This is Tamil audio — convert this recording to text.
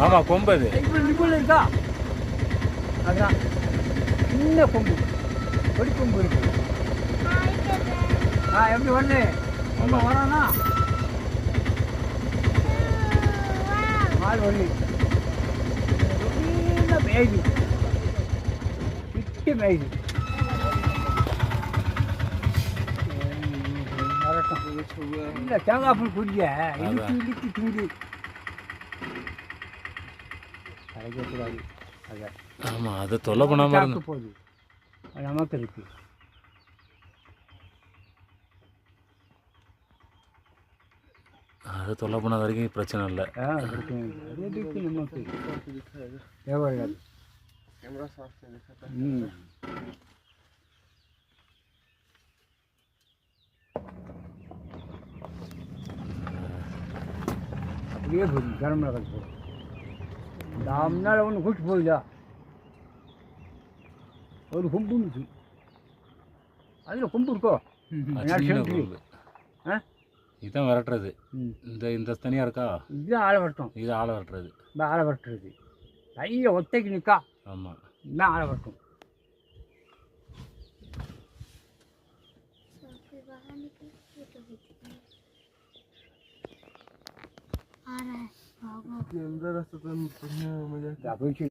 ஆமாம் கொம்பு அது இப்படி இருக்கா அதான் சின்ன கொம்பு கொடி கொம்பு இருக்கு. எப்படி வருது ரொம்ப வரானா மால் வருது மேய்து கிட்ட மேய்து இல்லை தேங்காய் பூ குடிக்க இழுத்து இழுத்து திங்கு கிடைக்கக்கூடாது. அதை ஆமாம் அதை தொல்லை பண்ணாமல் இருந்து போகுது அது நமக்கு இருக்கு. அதை தொல்லை பண்ணாத வரைக்கும் பிரச்சனை இல்லை. பிரச்சனை இல்லை. அது எதுக்கு நமக்கு தேவையில்லாது. அப்படியே போகுது கரம் மிளகாய் போகும். இந்த முன்னால் ஒன்று கூட்டு போகுதா ஒரு கொம்பு இருந்துச்சு அதில் கொம்பு இருக்கோ இதுதான் விரட்டுறது. இந்த தனியாக இருக்கா இதுதான் ஆளை வரட்டும். இது ஆளை விரட்டுறது. இந்த ஆளை வரட்டுறது கையில் ஒத்தைக்கு நிற்கா. ஆமாம் இதுதான் ஆளை வரட்டும். Yang darah setan punya